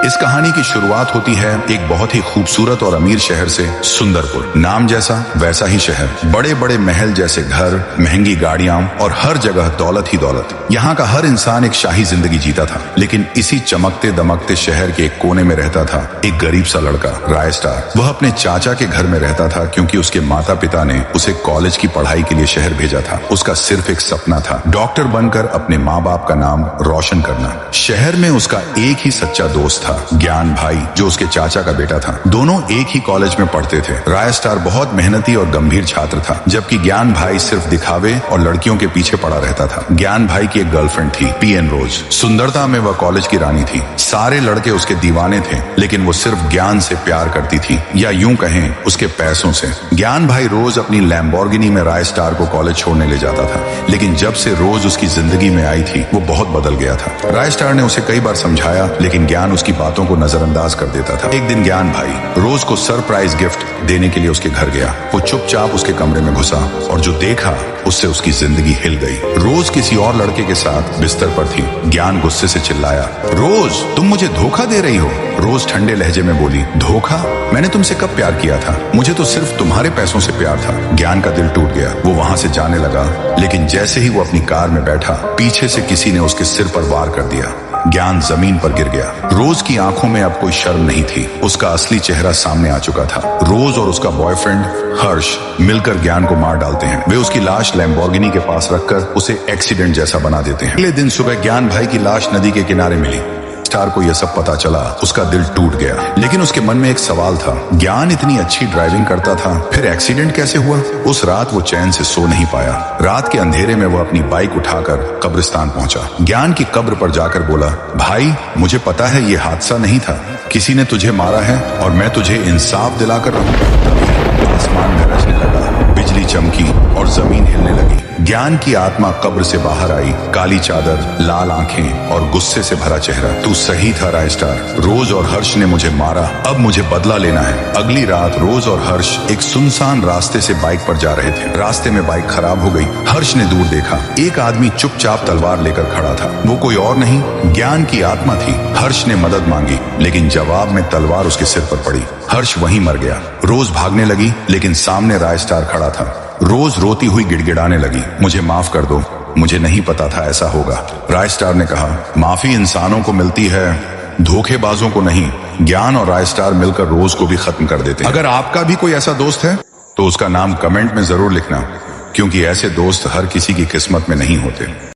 इस कहानी की शुरुआत होती है एक बहुत ही खूबसूरत और अमीर शहर से, सुंदरपुर। नाम जैसा वैसा ही शहर, बड़े बड़े महल जैसे घर, महंगी गाड़ियां और हर जगह दौलत ही दौलत। यहाँ का हर इंसान एक शाही जिंदगी जीता था। लेकिन इसी चमकते दमकते शहर के एक कोने में रहता था एक गरीब सा लड़का, राय स्टार। वह अपने चाचा के घर में रहता था क्योंकि उसके माता पिता ने उसे कॉलेज की पढ़ाई के लिए शहर भेजा था। उसका सिर्फ एक सपना था, डॉक्टर बनकर अपने माँ बाप का नाम रोशन करना। शहर में उसका एक ही सच्चा दोस्त था, ज्ञान भाई, जो उसके चाचा का बेटा था। दोनों एक ही कॉलेज में पढ़ते थे। राय स्टार बहुत मेहनती और गंभीर छात्र था, जबकि ज्ञान भाई सिर्फ दिखावे और लड़कियों के पीछे पड़ा रहता था। ज्ञान भाई की एक गर्लफ्रेंड थी, पीएन रोज। सुंदरता में वह कॉलेज की रानी थी। सारे लड़के उसके दीवाने थे, लेकिन वो सिर्फ ज्ञान से प्यार करती थी, या यूं कहें उसके पैसों से। ज्ञान भाई रोज अपनी लैम्बोर्गिनी में राय स्टार को कॉलेज छोड़ने ले जाता था, लेकिन जब से रोज उसकी जिंदगी में आई थी वो बहुत बदल गया था। राय स्टार ने उसे कई बार समझाया, लेकिन ज्ञान उसकी बातों को नजरअंदाज कर देता था। एक दिन ज्ञान भाई रोज को सरप्राइज गिफ्ट देने के लिए उसके घर गया। वो चुपचाप उसके कमरे में घुसा और जो देखा उससे उसकी जिंदगी हिल गई। रोज किसी और लड़के के साथ बिस्तर पर थी। ज्ञान गुस्से से चिल्लाया, रोज तुम मुझे धोखा दे रही हो। रोज ठंडे लहजे में बोली, धोखा? मैंने तुमसे कब प्यार किया था? मुझे तो सिर्फ तुम्हारे पैसों से प्यार था। ज्ञान का दिल टूट गया। वो वहां से जाने लगा, लेकिन जैसे ही वो अपनी कार में बैठा, पीछे से किसी ने उसके सिर पर वार कर दिया। ज्ञान जमीन पर गिर गया। रोज की आंखों में अब कोई शर्म नहीं थी। उसका असली चेहरा सामने आ चुका था। रोज और उसका बॉयफ्रेंड हर्ष मिलकर ज्ञान को मार डालते हैं। वे उसकी लाश लैम्बोर्गिनी के पास रखकर उसे एक्सीडेंट जैसा बना देते हैं। अगले दिन सुबह ज्ञान भाई की लाश नदी के किनारे मिली। स्टार को यह सब पता चला, उसका दिल टूट गया। लेकिन उसके मन में एक सवाल था, ज्ञान इतनी अच्छी ड्राइविंग करता था, फिर एक्सीडेंट कैसे हुआ? उस रात वो चैन से सो नहीं पाया। रात के अंधेरे में वो अपनी बाइक उठाकर कब्रिस्तान पहुंचा। ज्ञान की कब्र पर जाकर बोला, भाई मुझे पता है ये हादसा नहीं था, किसी ने तुझे मारा है और मैं तुझे इंसाफ दिलाकर रहूंगा। आसमान गरजने लगा, बिजली चमकी और जमीन हिलने लगी। ज्ञान की आत्मा कब्र से बाहर आई, काली चादर, लाल आंखें और गुस्से से भरा चेहरा। तू सही था राय स्टार, रोज और हर्ष ने मुझे मारा, अब मुझे बदला लेना है। अगली रात रोज और हर्ष एक सुनसान रास्ते से बाइक पर जा रहे थे। रास्ते में बाइक खराब हो गई। हर्ष ने दूर देखा, एक आदमी चुपचाप तलवार लेकर खड़ा था। वो कोई और नहीं, ज्ञान की आत्मा थी। हर्ष ने मदद मांगी, लेकिन जवाब में तलवार उसके सिर पर पड़ी। हर्ष वहीं मर गया। रोज भागने लगी, लेकिन सामने राय स्टार खड़ा था। रोज रोती हुई गिड़गिड़ाने लगी, मुझे माफ कर दो, मुझे नहीं पता था ऐसा होगा। राय स्टार ने कहा, माफी इंसानों को मिलती है, धोखेबाजों को नहीं। ज्ञान और राय स्टार मिलकर रोज को भी खत्म कर देते हैं। अगर आपका भी कोई ऐसा दोस्त है तो उसका नाम कमेंट में जरूर लिखना, क्योंकि ऐसे दोस्त हर किसी की किस्मत में नहीं होते।